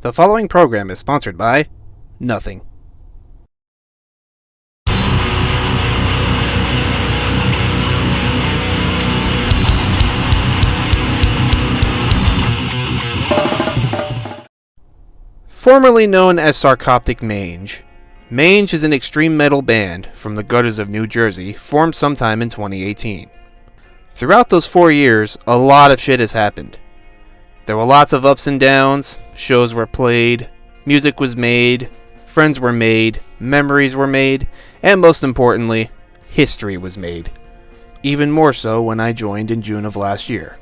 The following program is sponsored by nothing. Formerly known as Sarcoptic Mange, Mange is an extreme metal band from the gutters of New Jersey formed sometime in 2018. Throughout those 4 years, a lot of shit has happened. There were lots of ups and downs, shows were played, music was made, friends were made, memories were made, and most importantly, history was made. Even more so when I joined in June of last year.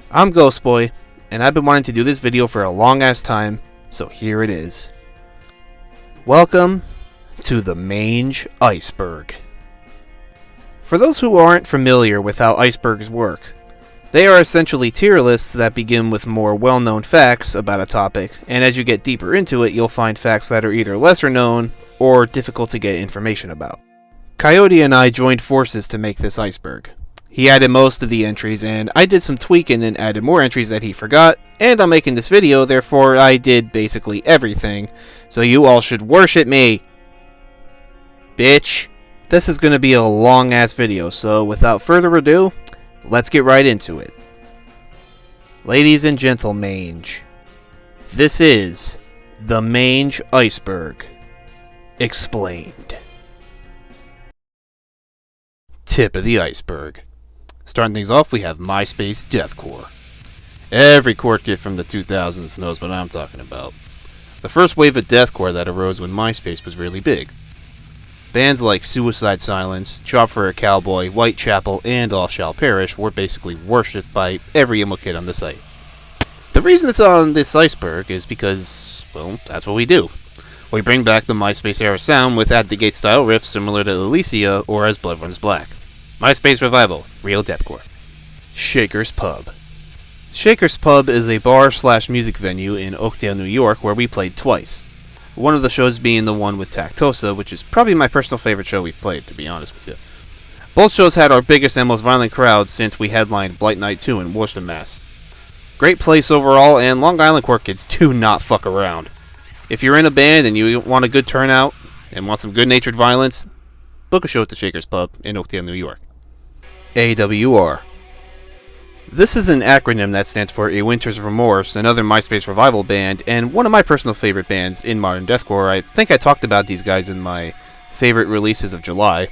I'm Ghostboy, and I've been wanting to do this video for a long ass time, so here it is. Welcome to the Mange Iceberg. For those who aren't familiar with how icebergs work, they are essentially tier lists that begin with more well-known facts about a topic, and as you get deeper into it, you'll find facts that are either lesser known or difficult to get information about. Coyote and I joined forces to make this iceberg. He added most of the entries, and I did some tweaking and added more entries that he forgot, and I'm making this video, therefore I did basically everything, so you all should worship me. Bitch. This is going to be a long-ass video, so without further ado, let's get right into it. Ladies and gentlemen, this is the Mange Iceberg explained. Tip of the iceberg. Starting things off, we have MySpace deathcore. Every court kid from the 2000s knows what I'm talking about. The first wave of deathcore that arose when MySpace was really big. Bands like Suicide Silence, Chop for a Cowboy, Whitechapel, and All Shall Perish were basically worshipped by every emo kid on the site. The reason it's on this iceberg is because, well, that's what we do. We bring back the MySpace era sound with At the Gate style riffs similar to Elysia or As Blood Runs Black. MySpace Revival, real deathcore. Shaker's Pub. Shaker's Pub is a bar/music venue in Oakdale, New York where we played twice. One of the shows being the one with Tactosa, which is probably my personal favorite show we've played, to be honest with you. Both shows had our biggest and most violent crowds since we headlined Blight Night 2 in Worcester, Mass. Great place overall, and Long Island court kids do not fuck around. If you're in a band and you want a good turnout and want some good-natured violence, book a show at the Shaker's Pub in Oakdale, New York. AWR. This is an acronym that stands for A Winters Remorse, another MySpace revival band, and one of my personal favorite bands in modern deathcore. I think I talked about these guys in my favorite releases of July.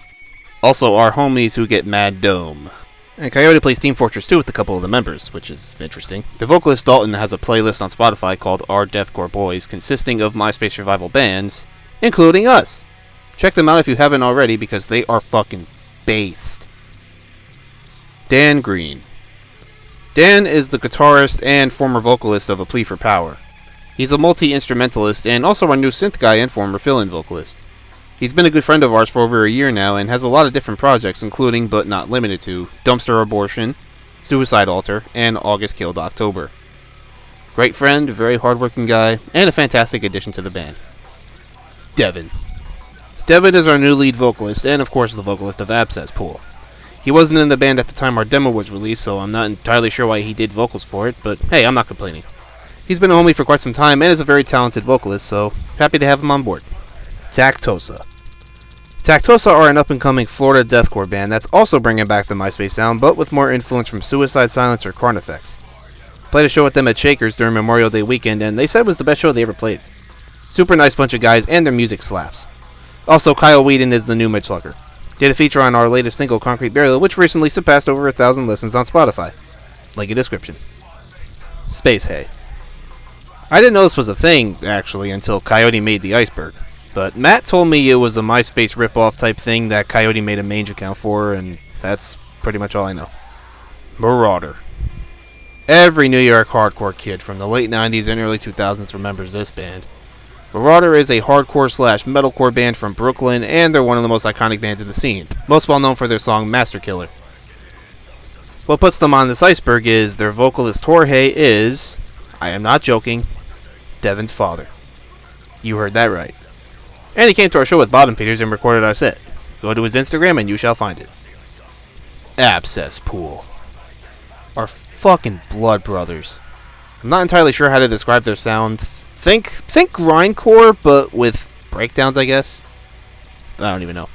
Also, our homies who get mad dome. And Coyote plays Team Fortress 2 with a couple of the members, which is interesting. The vocalist Dalton has a playlist on Spotify called Our Deathcore Boys, consisting of MySpace revival bands, including us. Check them out if you haven't already, because they are fucking based. Dan Green. Dan is the guitarist and former vocalist of A Plea For Power. He's a multi-instrumentalist and also our new synth guy and former fill-in vocalist. He's been a good friend of ours for over a year now and has a lot of different projects, including, but not limited to, Dumpster Abortion, Suicide Altar, and August Killed October. Great friend, very hardworking guy, and a fantastic addition to the band. Devin. Devin is our new lead vocalist and of course the vocalist of Abscesspool. He wasn't in the band at the time our demo was released, so I'm not entirely sure why he did vocals for it, but hey, I'm not complaining. He's been a homie for quite some time and is a very talented vocalist, so happy to have him on board. Tactosa. Tactosa are an up-and-coming Florida deathcore band that's also bringing back the MySpace sound, but with more influence from Suicide Silence or Carnifex. Played a show with them at Shakers during Memorial Day weekend, and they said it was the best show they ever played. Super nice bunch of guys, and their music slaps. Also, Kyle Whedon is the new Midschlucker. Did a feature on our latest single, Concrete Burial, which recently surpassed over 1,000 listens on Spotify. Link in description. Space Hay. I didn't know this was a thing, actually, until Coyote made the iceberg. But Matt told me it was a MySpace ripoff type thing that Coyote made a Mange account for, and that's pretty much all I know. Marauder. Every New York hardcore kid from the late 90s and early 2000s remembers this band. Marauder is a hardcore/metalcore band from Brooklyn, and they're one of the most iconic bands in the scene, most well known for their song Master Killer. What puts them on this iceberg is their vocalist Jorge is, I am not joking, Devin's father. You heard that right. And he came to our show with Bob and Peters and recorded our set. Go to his Instagram and you shall find it. Abscesspool. Our fucking blood brothers. I'm not entirely sure how to describe their sound. Think grindcore, but with breakdowns, I guess. I don't even know.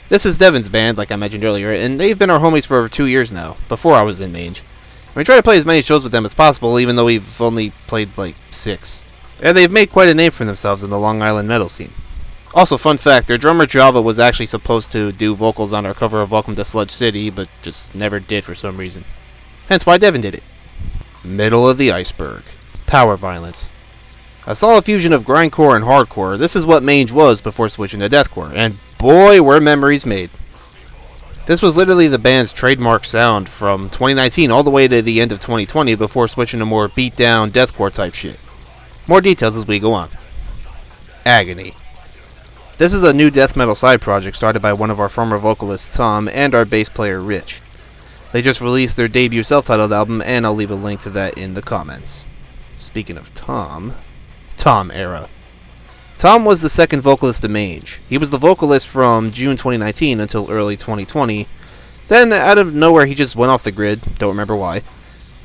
This is Devin's band, like I mentioned earlier, and they've been our homies for over 2 years now, before I was in Mange. We try to play as many shows with them as possible, even though we've only played like 6. And they've made quite a name for themselves in the Long Island metal scene. Also, fun fact, their drummer Java was actually supposed to do vocals on our cover of Welcome to Sludge City, but just never did for some reason. Hence why Devin did it. Middle of the Iceberg. Power violence. A solid fusion of grindcore and hardcore, this is what Mange was before switching to deathcore, and boy were memories made. This was literally the band's trademark sound from 2019 all the way to the end of 2020 before switching to more beat-down deathcore type shit. More details as we go on. Agony. This is a new death metal side project started by one of our former vocalists Tom and our bass player Rich. They just released their debut self-titled album, and I'll leave a link to that in the comments. Speaking of Tom era. Tom was the second vocalist of Mange. He was the vocalist from June 2019 until early 2020. Then, out of nowhere, he just went off the grid. Don't remember why.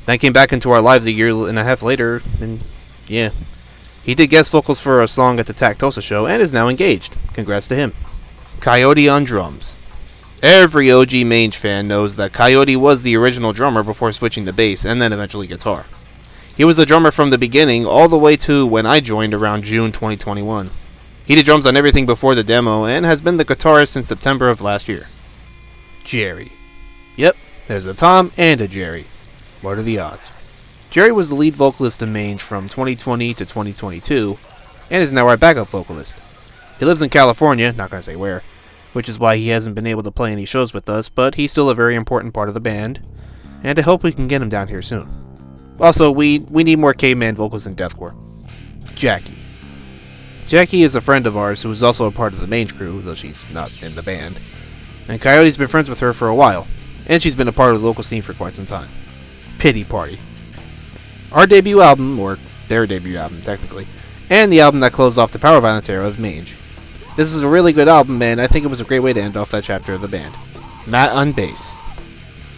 Then came back into our lives a year and a half later, and yeah. He did guest vocals for a song at the Tactosa show, and is now engaged. Congrats to him. Coyote on drums. Every OG Mange fan knows that Coyote was the original drummer before switching to bass, and then eventually guitar. He was the drummer from the beginning, all the way to when I joined around June 2021. He did drums on everything before the demo, and has been the guitarist since September of last year. Jerry. Yep, there's a Tom and a Jerry. What are the odds? Jerry was the lead vocalist of Mange from 2020 to 2022, and is now our backup vocalist. He lives in California, not gonna say where, which is why he hasn't been able to play any shows with us, but he's still a very important part of the band, and I hope we can get him down here soon. Also, we need more caveman vocals in deathcore. Jackie. Jackie is a friend of ours who is also a part of the Mange crew, though she's not in the band, and Coyote's been friends with her for a while, and she's been a part of the local scene for quite some time. Pity Party. Our debut album, or their debut album technically, and the album that closed off the power violence era of Mange. This is a really good album, and I think it was a great way to end off that chapter of the band. Matt on bass.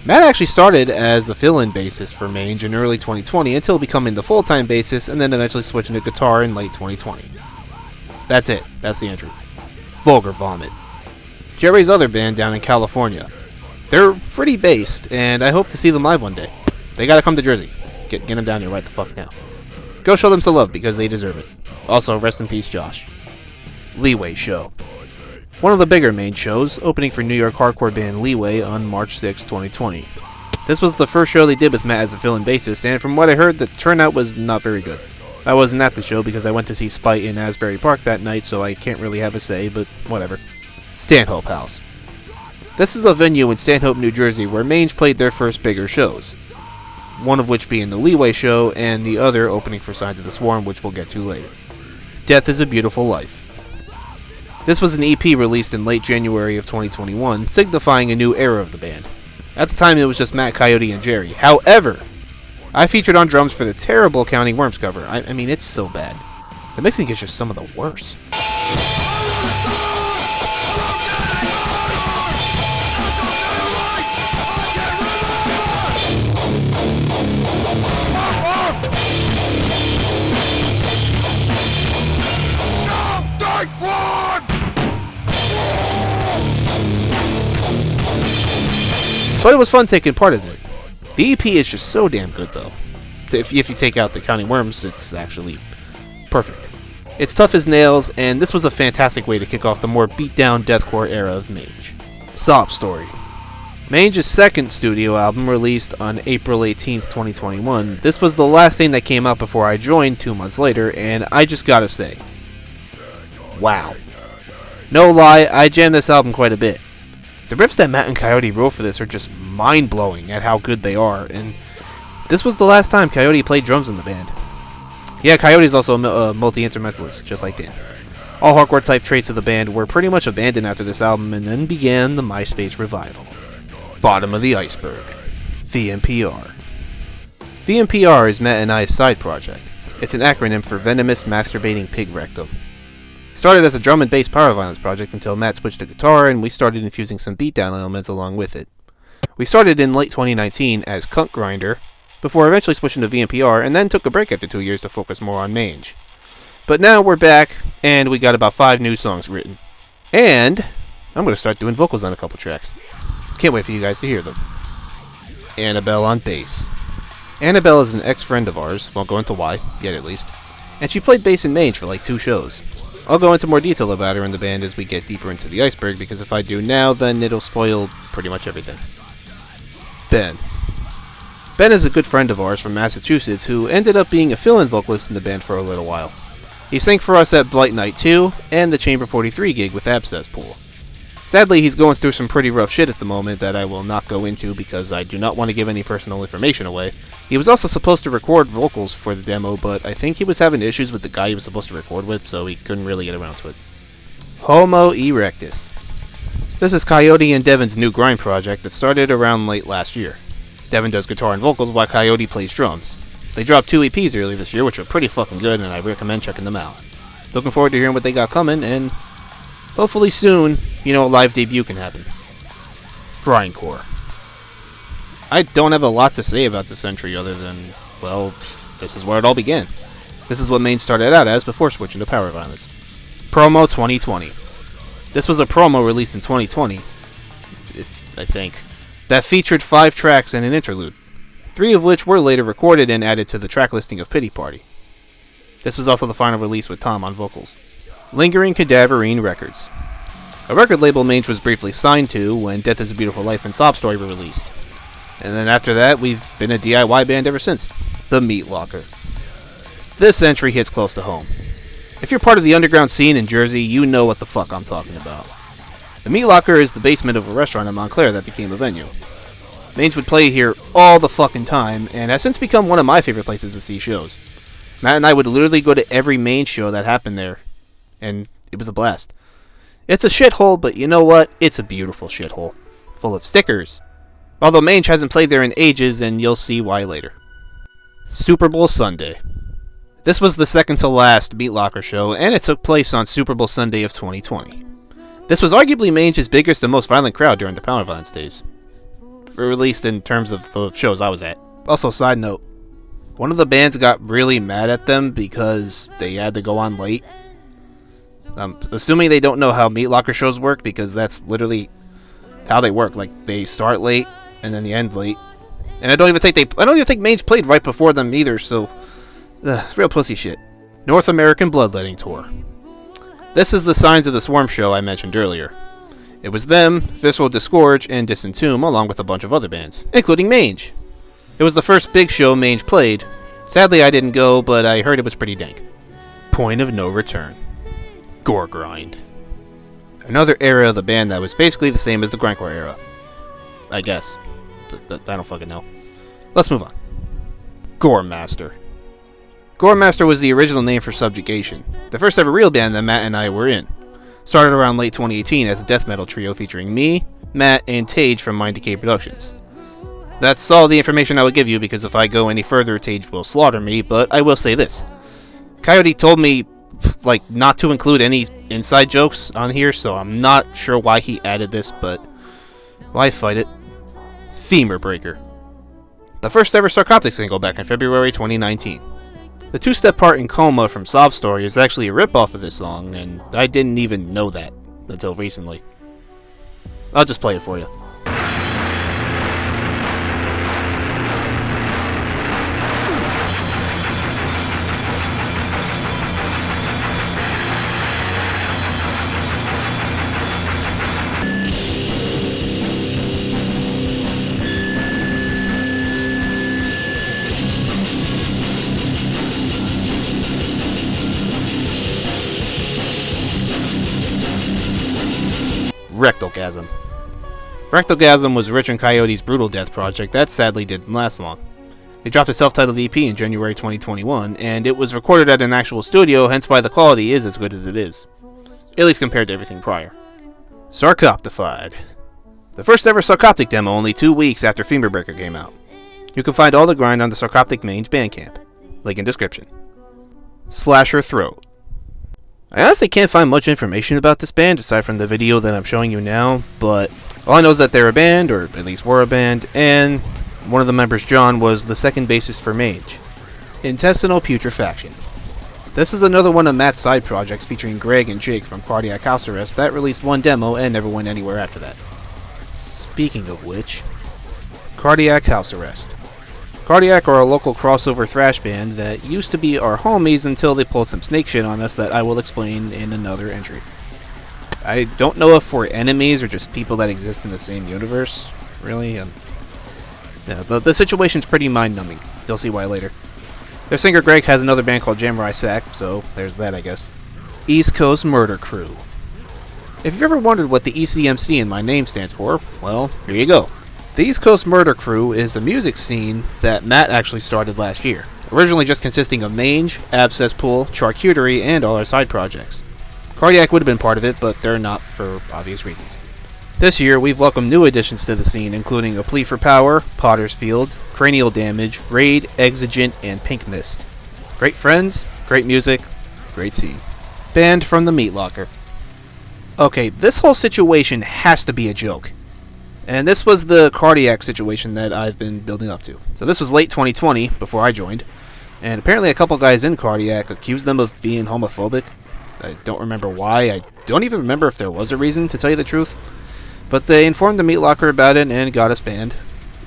Matt actually started as a fill-in bassist for Mange in early 2020 until becoming the full-time bassist, and then eventually switching to guitar in late 2020. That's it. That's the entry. Vulgarxvomit. Jerry's other band down in California. They're pretty based, and I hope to see them live one day. They gotta come to Jersey. Get them down here right the fuck now. Go show them some love, because they deserve it. Also, rest in peace, Josh. Leeway Show. One of the bigger Mange shows, opening for New York hardcore band Leeway on March 6, 2020. This was the first show they did with Matt as a fill-in bassist, and from what I heard, the turnout was not very good. I wasn't at the show because I went to see Spite in Asbury Park that night, so I can't really have a say, but whatever. Stanhope House. This is a venue in Stanhope, New Jersey, where Mange played their first bigger shows. One of which being the Leeway show, and the other opening for Signs of the Swarm, which we'll get to later. Death is a Beautiful Life. This was an EP released in late January of 2021, signifying a new era of the band. At the time, it was just Matt, Coyote, and Jerry. However, I featured on drums for the terrible Counting Worms cover. I mean, it's so bad. The mixing is just some of the worst. But it was fun taking part in it. The EP is just so damn good, though. If you take out the Counting Worms, it's actually perfect. It's tough as nails, and this was a fantastic way to kick off the more beat-down deathcore era of Mange. Sob Story. Mange's second studio album, released on April 18th, 2021. This was the last thing that came out before I joined 2 months later, and I just gotta say, wow. No lie, I jammed this album quite a bit. The riffs that Matt and Coyote wrote for this are just mind-blowing at how good they are, and this was the last time Coyote played drums in the band. Yeah, Coyote's also a multi-instrumentalist, just like Dan. All hardcore-type traits of the band were pretty much abandoned after this album, and then began the MySpace revival. Bottom of the Iceberg. VMPR. VMPR is Matt and I's side project. It's an acronym for Venomous Masturbating Pig Rectum. Started as a drum and bass power violence project until Matt switched to guitar, and we started infusing some beatdown elements along with it. We started in late 2019 as Cunt Grinder, before eventually switching to VMPR, and then took a break after 2 years to focus more on Mange. But now we're back, and we got about 5 new songs written. And I'm going to start doing vocals on a couple tracks. Can't wait for you guys to hear them. Annabelle on bass. Annabelle is an ex-friend of ours, won't go into why, yet at least, and she played bass in Mange for like 2 shows. I'll go into more detail about her in the band as we get deeper into the Iceberg, because if I do now, then it'll spoil pretty much everything. Ben. Ben is a good friend of ours from Massachusetts who ended up being a fill-in vocalist in the band for a little while. He sang for us at Blight Night 2 and the Chamber 43 gig with Abscesspool. Sadly, he's going through some pretty rough shit at the moment that I will not go into because I do not want to give any personal information away. He was also supposed to record vocals for the demo, but I think he was having issues with the guy he was supposed to record with, so he couldn't really get around to it. Homo Erectus. This is Coyote and Devin's new grind project that started around late last year. Devin does guitar and vocals while Coyote plays drums. They dropped 2 EPs early this year, which are pretty fucking good, and I recommend checking them out. Looking forward to hearing what they got coming, and hopefully soon, a live debut can happen. Grindcore. I don't have a lot to say about this entry other than, well, this is where it all began. This is what Mange started out as before switching to power violence. Promo 2020. This was a promo released in 2020, I think, that featured 5 tracks and an interlude, 3 of which were later recorded and added to the track listing of Pity Party. This was also the final release with Tom on vocals. Lingering Cadaverine Records. A record label Mange was briefly signed to when Death is a Beautiful Life and Sob Story were released. And then after that, we've been a DIY band ever since. The Meat Locker. This entry hits close to home. If you're part of the underground scene in Jersey, you know what the fuck I'm talking about. The Meat Locker is the basement of a restaurant in Montclair that became a venue. Mange would play here all the fucking time, and has since become one of my favorite places to see shows. Matt and I would literally go to every Mange show that happened there, and it was a blast. It's a shithole, but you know what? It's a beautiful shithole. Full of stickers. Although Mange hasn't played there in ages, and you'll see why later. Super Bowl Sunday. This was the second to last Meat Locker show, and it took place on Super Bowl Sunday of 2020. This was arguably Mange's biggest and most violent crowd during the power violence days. Or at least in terms of the shows I was at. Also, side note, one of the bands got really mad at them because they had to go on late. Assuming they don't know how Meat Locker shows work, because that's literally how they work. Like, they start late and then they end late. And I don't even think Mange played right before them either, so it's real pussy shit. North American Bloodletting Tour. This is the Signs of the Swarm show I mentioned earlier. It was them, Visceral Disgorge, and Disentomb, along with a bunch of other bands, including Mange. It was the first big show Mange played. Sadly, I didn't go, but I heard it was pretty dank. Point of No Return. Gore Grind. Another era of the band that was basically the same as the grindcore era. I guess. But I don't fucking know. Let's move on. Gore Master. Gore Master was the original name for Subjugation, the first ever real band that Matt and I were in. Started around late 2018 as a death metal trio featuring me, Matt, and Tage from Mind Decay Productions. That's all the information I would give you, because if I go any further, Tage will slaughter me, but I will say this. Coyote told me, not to include any inside jokes on here, so I'm not sure why he added this, but why fight it? Femur Breaker. The first ever Sarcoptic single back in February 2019. The 2-step part in Coma from Sob Story is actually a rip-off of this song, and I didn't even know that until recently. I'll just play it for you. Rectalgasm. Rectalgasm was Rich and Coyote's brutal death project that sadly didn't last long. They dropped a self-titled EP in January 2021, and it was recorded at an actual studio, hence why the quality is as good as it is. At least compared to everything prior. Sarcoptified. The first ever Sarcoptic demo only 2 weeks after Femur Breaker came out. You can find all the grind on the Sarcoptic Mange Bandcamp. Link in description. Slasher Throat. I honestly can't find much information about this band aside from the video that I'm showing you now, but all I know is that they're a band, or at least were a band, and one of the members, John, was the second bassist for Mange. Intestinal Putrefaction. This is another one of Matt's side projects featuring Greg and Jake from Cardiac House Arrest that released one demo and never went anywhere after that. Speaking of which, Cardiac House Arrest. Cardiac are a local crossover thrash band that used to be our homies until they pulled some snake shit on us that I will explain in another entry. I don't know if we're enemies or just people that exist in the same universe, really. Yeah, the situation's pretty mind-numbing. You'll see why later. Their singer Greg has another band called Jammerai Sack, so there's that, I guess. East Coast Murder Crew. If you've ever wondered what the ECMC in my name stands for, well, here you go. The East Coast Murder Crew is the music scene that Matt actually started last year, originally just consisting of Mange, Abscesspool, Charcuterie, and all our side projects. Cardiac would have been part of it, but they're not for obvious reasons. This year, we've welcomed new additions to the scene, including A Plea For Power, Potter's Field, Cranial Damage, Raid, Exigent, and Pink Mist. Great friends, great music, great scene. Banned from the Meat Locker. Okay, this whole situation has to be a joke. And this was the Cardiac situation that I've been building up to. So this was late 2020, before I joined, and apparently a couple guys in Cardiac accused them of being homophobic. I don't remember why. I don't even remember if there was a reason, to tell you the truth. But they informed the Meat Locker about it and got us banned.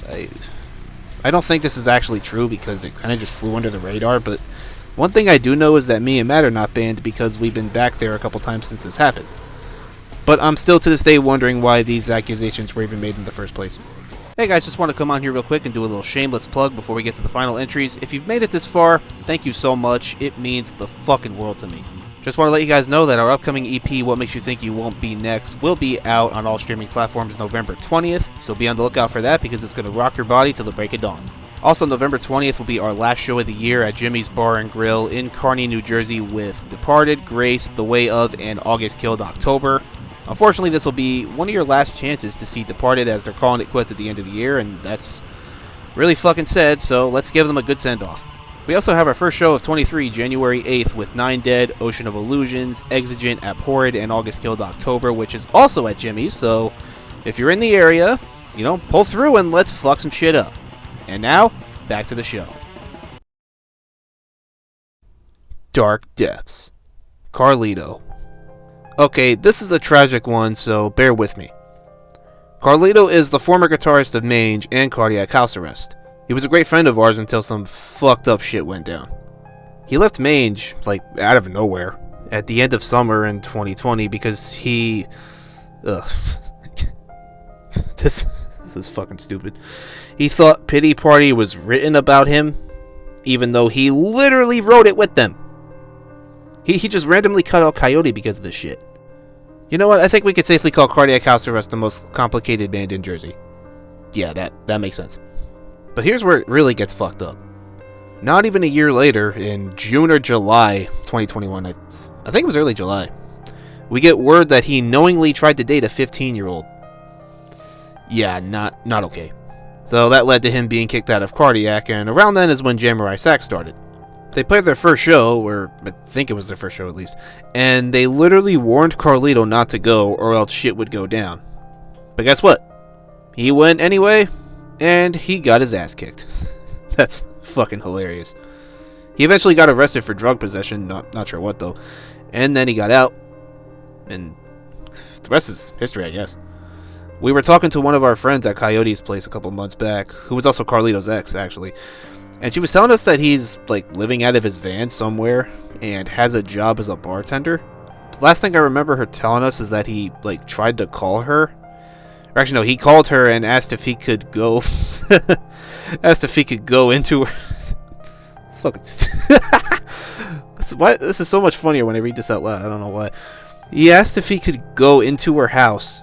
I don't think this is actually true because it kind of just flew under the radar, but one thing I do know is that me and Matt are not banned because we've been back there a couple times since this happened. But I'm still to this day wondering why these accusations were even made in the first place. Hey guys, just want to come on here real quick and do a little shameless plug before we get to the final entries. If you've made it this far, thank you so much. It means the fucking world to me. Just want to let you guys know that our upcoming EP, What Makes You Think You Won't Be Next, will be out on all streaming platforms November 20th, so be on the lookout for that because it's going to rock your body till the break of dawn. Also, November 20th will be our last show of the year at Jimmy's Bar and Grill in Kearney, New Jersey with Departed, Grace, The Way Of, and August Killed October. Unfortunately, this will be one of your last chances to see Departed as they're calling it quits at the end of the year, and that's really fucking sad, so let's give them a good send-off. We also have our first show of 23, January 8th, with 9 Dead, Ocean of Illusions, Exigent, Abhorred, and August Killed October, which is also at Jimmy's, so if you're in the area, pull through and let's fuck some shit up. And now, back to the show. Dark Depths. Carlito. Okay, this is a tragic one, so bear with me. Carlito is the former guitarist of Mange and Cardiac House Arrest. He was a great friend of ours until some fucked up shit went down. He left Mange, out of nowhere, at the end of summer in 2020 because he... This is fucking stupid. He thought Pity Party was written about him, even though he literally wrote it with them. He just randomly cut out Coyote because of this shit. You know what? I think we could safely call Cardiac House Arrest the most complicated band in Jersey. Yeah, that makes sense. But here's where it really gets fucked up. Not even a year later, in June or July 2021, I think it was early July, we get word that he knowingly tried to date a 15-year-old. Yeah, not okay. So that led to him being kicked out of Cardiac, and around then is when Jammerai Sack started. They played their first show, or I think it was their first show at least, and they literally warned Carlito not to go or else shit would go down. But guess what? He went anyway, and he got his ass kicked. That's fucking hilarious. He eventually got arrested for drug possession, not sure what though, and then he got out, and the rest is history, I guess. We were talking to one of our friends at Coyote's place a couple months back, who was also Carlito's ex, actually. And she was telling us that he's, living out of his van somewhere and has a job as a bartender. The last thing I remember her telling us is that he, tried to call her. Or actually, no, he called her and asked if he could go... into her... It's fucking This is so much funnier when I read this out loud. I don't know why. He asked if he could go into her house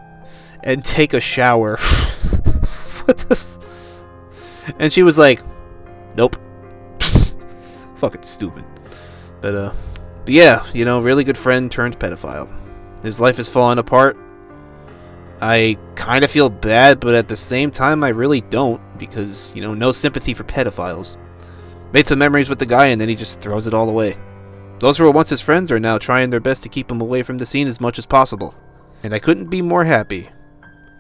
and take a shower. What the... And she was like... Nope. Fucking stupid. But yeah, really good friend turned pedophile. His life is falling apart. I kind of feel bad, but at the same time, I really don't, because, no sympathy for pedophiles. Made some memories with the guy, and then he just throws it all away. Those who were once his friends are now trying their best to keep him away from the scene as much as possible. And I couldn't be more happy.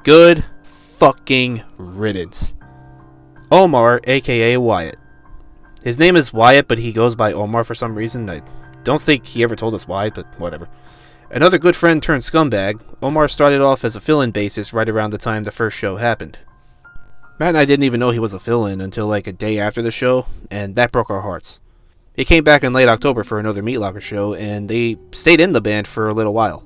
Good fucking riddance. Omar, aka Wyatt. His name is Wyatt, but he goes by Omar for some reason. I don't think he ever told us why, but whatever. Another good friend turned scumbag, Omar started off as a fill-in bassist right around the time the first show happened. Matt and I didn't even know he was a fill-in until like a day after the show, and that broke our hearts. He came back in late October for another Meat Locker show, and they stayed in the band for a little while.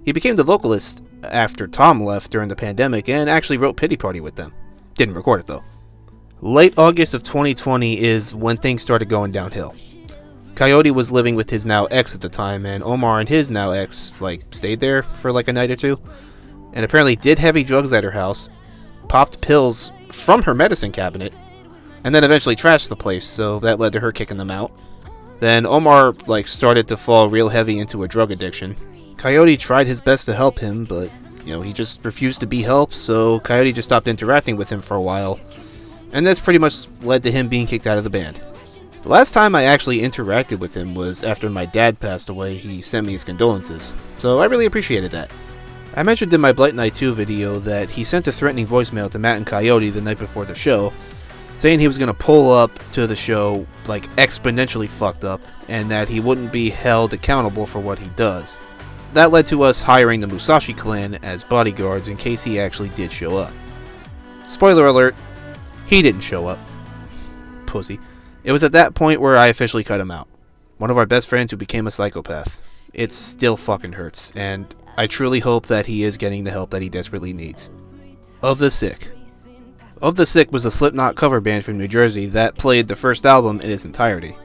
He became the vocalist after Tom left during the pandemic and actually wrote Pity Party with them. Didn't record it though. Late August of 2020 is when things started going downhill. Coyote was living with his now ex at the time, and Omar and his now ex, stayed there for like a night or two, and apparently did heavy drugs at her house, popped pills from her medicine cabinet, and then eventually trashed the place, so that led to her kicking them out. Then Omar, started to fall real heavy into a drug addiction. Coyote tried his best to help him, but, he just refused to be helped, so Coyote just stopped interacting with him for a while, and that's pretty much led to him being kicked out of the band. The last time I actually interacted with him was after my dad passed away. He sent me his condolences, so I really appreciated that. I mentioned in my Blight Night 2 video that he sent a threatening voicemail to Matt and Coyote the night before the show, saying he was going to pull up to the show, exponentially fucked up, and that he wouldn't be held accountable for what he does. That led to us hiring the Musashi clan as bodyguards in case he actually did show up. Spoiler alert, he didn't show up. Pussy. It was at that point where I officially cut him out. One of our best friends who became a psychopath. It still fucking hurts, and I truly hope that he is getting the help that he desperately needs. Of the Sick. Of the Sick was a Slipknot cover band from New Jersey that played the first album in its entirety.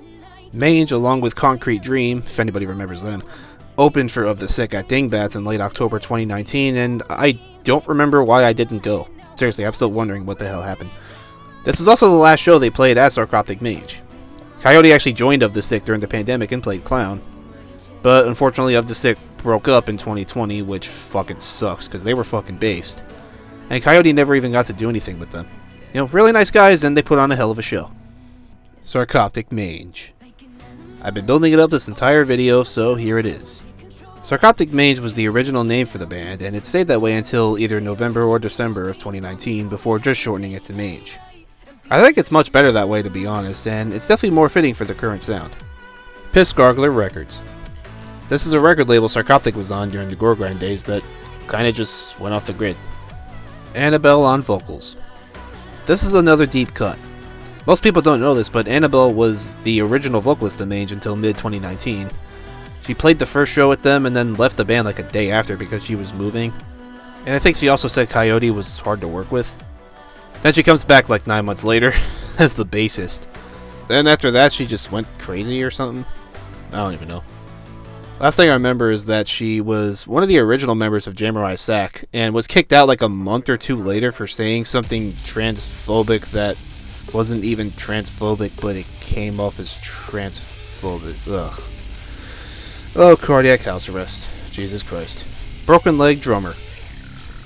Mange, along with Concrete Dream, if anybody remembers them, opened for Of the Sick at Dingbats in late October 2019, and I don't remember why I didn't go. Seriously, I'm still wondering what the hell happened. This was also the last show they played at Sarcoptic Mange. Coyote actually joined Of the Sick during the pandemic and played Clown, but unfortunately Of the Sick broke up in 2020, which fucking sucks, because they were fucking based. And Coyote never even got to do anything with them. Really nice guys, and they put on a hell of a show. Sarcoptic Mange. I've been building it up this entire video, so here it is. Sarcoptic Mange was the original name for the band, and it stayed that way until either November or December of 2019, before just shortening it to Mange. I think it's much better that way, to be honest, and it's definitely more fitting for the current sound. Piss Gargler Records. This is a record label Sarcoptic was on during the Gore Grind days that kinda just went off the grid. Annabelle on vocals. This is another deep cut. Most people don't know this, but Annabelle was the original vocalist of Mange until mid-2019. She played the first show with them and then left the band like a day after because she was moving. And I think she also said Coyote was hard to work with. Then she comes back 9 months later as the bassist. Then after that she just went crazy or something. I don't even know. Last thing I remember is that she was one of the original members of Jamurai Sack and was kicked out a month or two later for saying something transphobic that wasn't even transphobic, but it came off as transphobic. Ugh. Oh, cardiac house arrest. Jesus Christ. Broken Leg Drummer.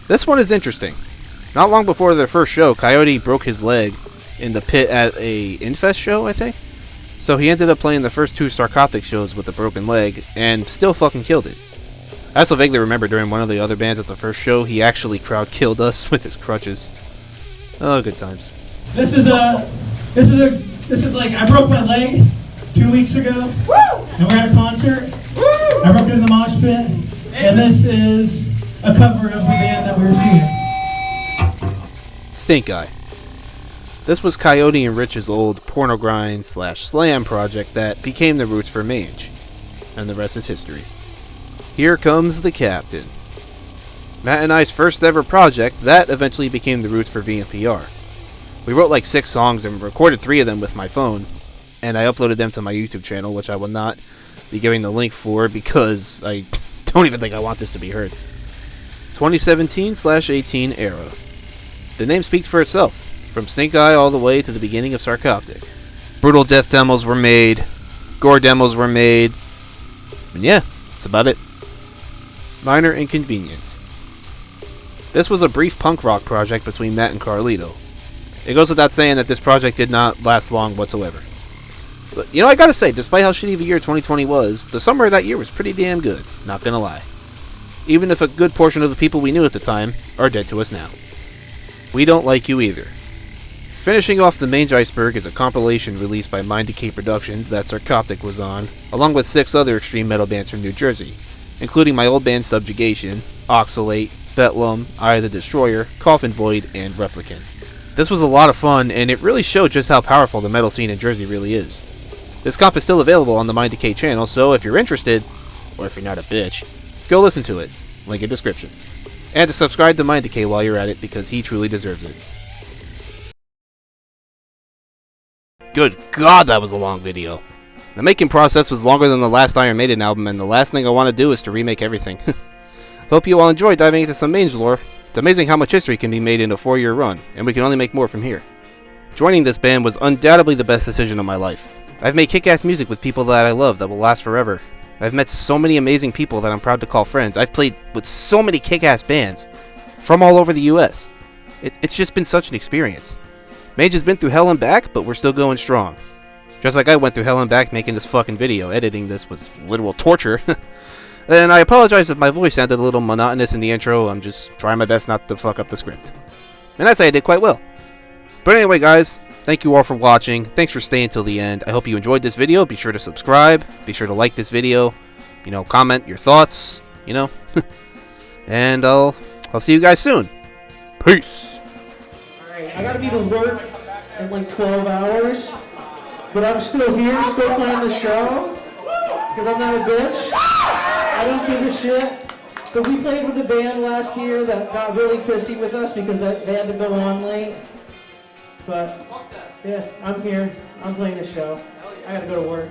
This one is interesting. Not long before their first show, Coyote broke his leg in the pit at a Infest show, I think? So he ended up playing the first two Sarcoptic shows with a broken leg, and still fucking killed it. I also vaguely remember during one of the other bands at the first show, he actually crowd killed us with his crutches. Oh, good times. I broke my leg 2 weeks ago, and we're at a concert. I broke it in the mosh pit, and this is a cover of the band that we were seeing. Stink Eye. This was Coyote and Rich's old pornogrind/slam project that became the roots for Mange, and the rest is history. Here comes the captain. Matt and I's first ever project that eventually became the roots for VNPR. We wrote 6 songs and recorded 3 of them with my phone, and I uploaded them to my YouTube channel, which I will not be giving the link for because I don't even think I want this to be heard. 2017/18 era. The name speaks for itself. From Stink Eye all the way to the beginning of Sarcoptic. Brutal death demos were made, gore demos were made, and yeah, that's about it. Minor Inconvenience. This was a brief punk rock project between Matt and Carlito. It goes without saying that this project did not last long whatsoever. But, I gotta say, despite how shitty of a year 2020 was, the summer of that year was pretty damn good, not gonna lie. Even if a good portion of the people we knew at the time are dead to us now. We don't like you either. Finishing off the Mange Iceberg is a compilation released by Mind Decay Productions that Sarcoptic was on, along with 6 other extreme metal bands from New Jersey, including my old band Subjugation, Oxalate, Bedlam, Eye of the Destroyer, Coffin Void, and Replicant. This was a lot of fun, and it really showed just how powerful the metal scene in Jersey really is. This comp is still available on the Mind Decay channel, so if you're interested, or if you're not a bitch, go listen to it. Link in description. And to subscribe to Mind Decay while you're at it, because he truly deserves it. Good God, that was a long video. The making process was longer than the last Iron Maiden album, and the last thing I want to do is to remake everything. Hope you all enjoyed diving into some Mange lore. It's amazing how much history can be made in a 4-year run, and we can only make more from here. Joining this band was undoubtedly the best decision of my life. I've made kick-ass music with people that I love that will last forever. I've met so many amazing people that I'm proud to call friends. I've played with so many kick-ass bands from all over the US. It's just been such an experience. Mange has been through hell and back, but we're still going strong. Just like I went through hell and back making this fucking video. Editing this was literal torture. And I apologize if my voice sounded a little monotonous in the intro. I'm just trying my best not to fuck up the script. And I'd say I did quite well. But anyway, guys, thank you all for watching. Thanks for staying till the end. I hope you enjoyed this video. Be sure to subscribe. Be sure to like this video. Comment your thoughts, And I'll see you guys soon. Peace. I gotta be to work in like 12 hours, but I'm still here, still playing the show, because I'm not a bitch. I don't give a shit. But we played with a band last year that got really pissy with us because they had to go on late. But yeah, I'm here. I'm playing the show. I gotta go to work.